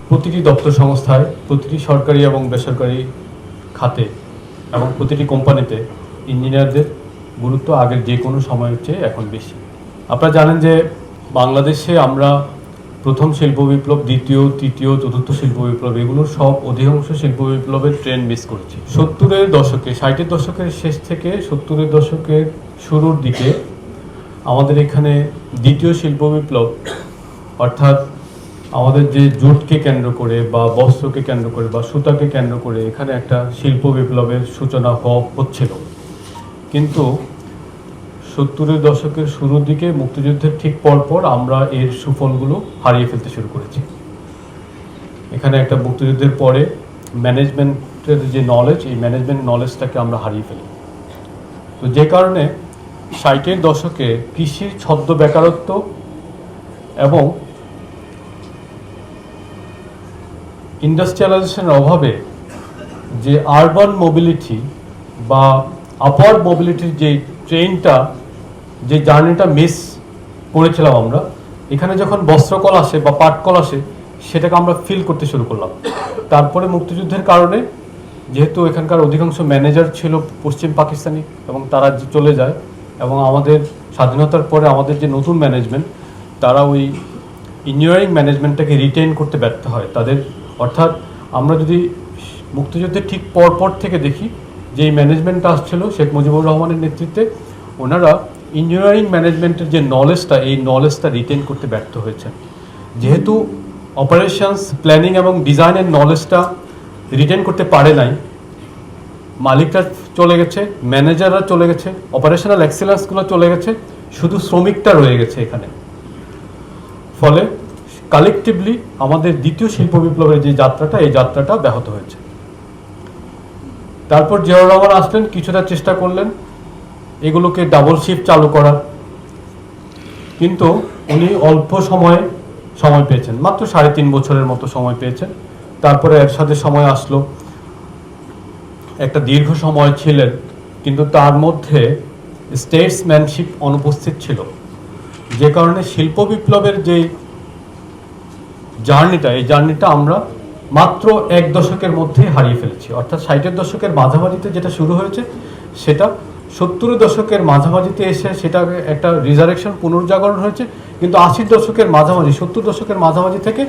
প্রতিটি দপ্তর সংস্থায়, প্রতিটি সরকারি এবং বেসরকারি খাতে এবং প্রতিটি কোম্পানিতে ইঞ্জিনিয়ারদের গুরুত্ব আগের যে কোনো সময়ের চেয়ে এখন বেশি। আপনারা জানেন যে বাংলাদেশে আমরা প্রথম শিল্প বিপ্লব, দ্বিতীয়, তৃতীয়, চতুর্থ শিল্প বিপ্লব, এগুলোর সব অধিকাংশ শিল্প বিপ্লবের ট্রেন্ড মিস করেছি। 70-এর দশকে, 60-এর দশকের শেষ থেকে 70-এর দশকের শুরুর দিকে আমাদের এখানে দ্বিতীয় শিল্প বিপ্লব, অর্থাৎ আমাদের যে জুটকে কেন্দ্র করে বা বস্ত্রকে কেন্দ্র করে বা সুতাকে কেন্দ্র করে এখানে একটা শিল্প বিপ্লবের সূচনা হচ্ছিল। কিন্তু 70-এর দশকের শুরুর দিকে মুক্তিযুদ্ধের ঠিক পরপর আমরা এর সুফলগুলো হারিয়ে ফেলতে শুরু করেছি। এখানে একটা মুক্তিযুদ্ধের পরে ম্যানেজমেন্টের যে নলেজ, এই ম্যানেজমেন্ট নলেজটাকে আমরা হারিয়ে ফেলি। তো যে কারণে 60-এর দশকে কৃষির ছদ্ম বেকারত্ব এবং ইন্ডাস্ট্রিয়ালাইজেশনের অভাবে যে আরবান মোবিলিটি বা আপওয়ার্ড মোবিলিটির যে ট্রেনটা, যে জার্নিটা মিস করেছিলাম আমরা, এখানে যখন বস্ত্রকল আসে বা পাটকল আসে সেটাকে আমরা ফিল করতে শুরু করলাম। তারপরে মুক্তিযুদ্ধের কারণে যেহেতু এখানকার অধিকাংশ ম্যানেজার ছিল পশ্চিম পাকিস্তানি এবং তারা চলে যায়, এবং আমাদের স্বাধীনতার পরে আমাদের যে নতুন ম্যানেজমেন্ট, তারা ওই ইঞ্জিনিয়ারিং ম্যানেজমেন্টটাকে রিটেইন করতে ব্যর্থ হয় তাদের। অর্থাৎ আমরা যদি মুক্তিযুদ্ধের ঠিক পরপর থেকে দেখি যে এই ম্যানেজমেন্টটা আসছিল শেখ মুজিবুর রহমানের নেতৃত্বে, ওনারা ইঞ্জিনিয়ারিং ম্যানেজমেন্টের যে নলেজটা, এই নলেজটা রিটেইন করতে ব্যর্থ হয়েছে। যেহেতু অপারেশনস, প্ল্যানিং এবং ডিজাইনের নলেজটা রিটেইন করতে পারে নাই, মালিকরা চলে গেছে, ম্যানেজাররা চলে গেছে, অপারেশনাল এক্সেলেন্সগুলো চলে গেছে, শুধু শ্রমিকটা রয়ে গেছে এখানে। ফলে কালেকটিভলি আমাদের দ্বিতীয় শিল্প বিপ্লবের যে যাত্রাটা, এই যাত্রাটা ব্যাহত হয়েছে। তারপর জিয়াউর রহমান আসলেন, কিছুটা চেষ্টা করলেন এগুলোকে ডাবল শিফট চালু করার, কিন্তু উনি অল্প সময় পেয়েছেন, মাত্র 3.5 বছরের মতো সময় পেয়েছেন। তারপরে এরশাদের সময় আসলো, একটা দীর্ঘ সময় ছিলেন, কিন্তু তার মধ্যে স্টেটসম্যানশিপ অনুপস্থিত ছিল, যে কারণে শিল্প বিপ্লবের যে জার্নিটা, এই জার্নিটা আমরা মাত্র 1 দশকের মধ্যেই হারিয়ে ফেলেছি। অর্থাৎ 60-এর দশকের মাঝামাঝিতে যেটা শুরু হয়েছে সেটা 70-এর দশকের মাঝামাঝিতে এসে সেটা একটা রিজারেকশন, পুনর্জাগরণ হয়েছে। কিন্তু 80-র দশকের মাঝামাঝি, 70 দশকের মাঝামাঝি থেকে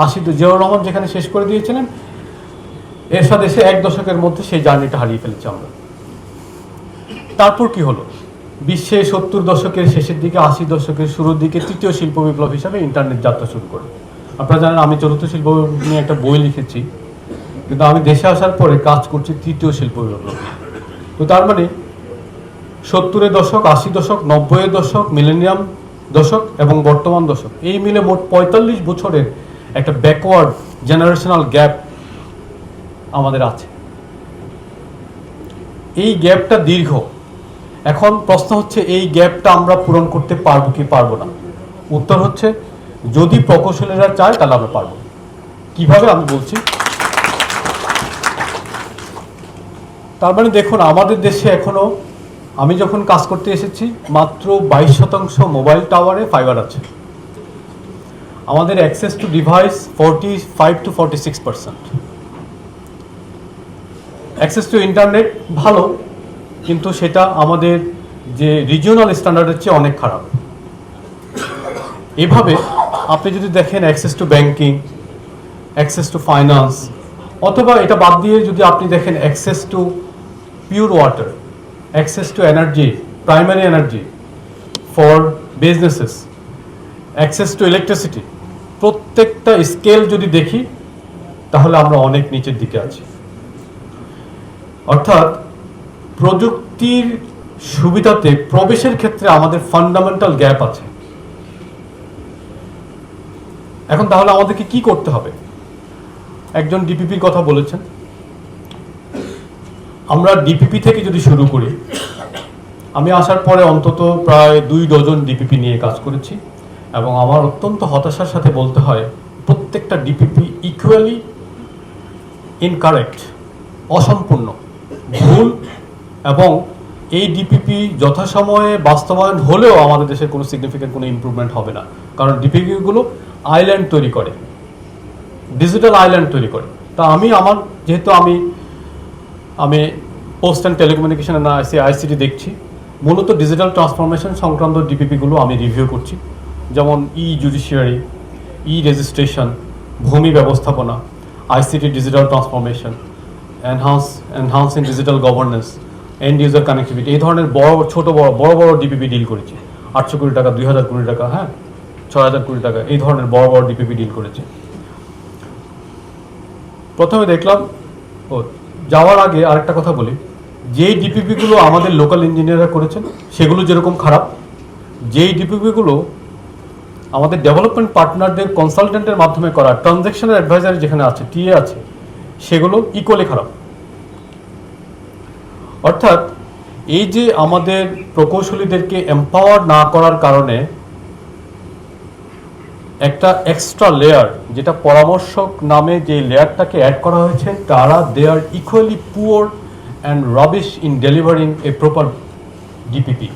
80 জিয়াউর রহমান যেখানে শেষ করে দিয়েছিলেন, এরশাদ এসে 1 দশকের মধ্যে সেই জার্নিটা হারিয়ে ফেলেছি আমরা। তারপর কি হলো? বিশ্বে 70 দশকের শেষের দিকে, 80 দশকের শুরুর দিকে তৃতীয় শিল্প বিপ্লব হিসাবে ইন্টারনেট যাত্রা শুরু করে। আপনারা জানেন আমি চতুর্থ শিল্প বিপ্লব নিয়ে একটা বই লিখেছি, কিন্তু আমি দেশে আসার পরে কাজ করছি তৃতীয় শিল্প বিপ্লব। তো তার মানে 70-এর দশক, 80 দশক, 90-এর দশক, মিলেনিয়াম দশক এবং বর্তমান দশক, এই মিলে মোট 45 বছরের একটা ব্যাকওয়ার্ড জেনারেশনাল গ্যাপ আমাদের আছে। এই গ্যাপটা দীর্ঘ। এখন প্রশ্ন হচ্ছে এই গ্যাপটা আমরা পূরণ করতে পারবো কি পারবো না? উত্তর হচ্ছে যদি প্রকৌশলীরা চায় তাহলে আমরা পারবো। কিভাবে আমি বলছি। তার মানে দেখুন, আমাদের দেশে এখনো, আমি যখন কাজ করতে এসেছি, মাত্র 22% মোবাইল টাওয়ারে ফাইবার আছে। আমাদের access to device 45 to 46%। Access to internet ভালো, কিন্তু সেটা আমাদের যে রিজিওনাল স্ট্যান্ডার্ডের চেয়ে অনেক খারাপ। এভাবে আপনি যদি দেখেন access to banking, access to finance, অথবা এটা বাদ দিয়ে যদি আপনি দেখেন access to pure water, access to energy, primary energy for businesses, access to electricity, প্রত্যেকটা স্কেল যদি দেখি তাহলে আমরা অনেক নিচের দিকে আছি। অর্থাৎ প্রযুক্তির সুবিধাতে প্রবেশের ক্ষেত্রে আমাদের ফান্ডামেন্টাল গ্যাপ আছে। এখন তাহলে আমাদেরকে কি করতে হবে? একজন ডিপিপির কথা বলেছেন, আমরা ডিপিপি থেকে যদি শুরু করি, আমি আসার পরে অন্তত প্রায় 2 ডজন ডিপিপি নিয়ে কাজ করেছি, এবং আমার অত্যন্ত হতাশার সাথে বলতে হয় প্রত্যেকটা ডিপিপি ইকুয়ালি ইনকারেক্ট, অসম্পূর্ণ, ভুল, এবং এই ডিপিপি যথাসময়ে বাস্তবায়ন হলেও আমাদের দেশের কোনো সিগনিফিকেন্ট কোনো ইমপ্রুভমেন্ট হবে না, কারণ ডিপিপিগুলো আইল্যান্ড তৈরি করে। ডিজিটাল আইল্যান্ড তৈরি করে। তা যেহেতু আমি পোস্ট অ্যান্ড টেলিকমিউনিকেশন না আইসিটি দেখছি, মূলত ডিজিটাল ট্রান্সফরমেশন সংক্রান্ত ডিপিপিগুলো আমি রিভিউ করছি, যেমন জুডিশিয়ারি, রেজিস্ট্রেশন, ভূমি ব্যবস্থাপনা, ICT digital transformation, enhancing digital governance, and user connectivity, এই ধরনের বড় বড় ডিপিপি ডিল করেছি। 800 কোটি টাকা, 2000 কোটি টাকা, 6000 কোটি টাকা, এই ধরনের বড় বড় ডিপিপি ডিল করেছে। প্রথমে দেখলাম, যাওয়ার আগে আরেকটা কথা বলি, যেই ডিপিপিগুলো আমাদের লোকাল ইঞ্জিনিয়াররা করেছেন সেগুলো যেরকম খারাপ, যেই ডিপিপিগুলো আমাদের ডেভেলপমেন্ট পার্টনারদের কনসালটেন্টের মাধ্যমে করা ট্রানজ্যাকশনের অ্যাডভাইজারি যেখানে আছে, টিএ আছে, সেগুলো ইকুয়ালি খারাপ। অর্থাৎ এই যে আমাদের প্রকৌশলীদেরকে এম্পাওয়ার না করার কারণে একটা এক্সট্রা লেয়ার, যেটা পরামর্শক নামে যে লেয়ারটাকে অ্যাড করা হয়েছে, they are equally poor and rubbish in delivering a proper DPP.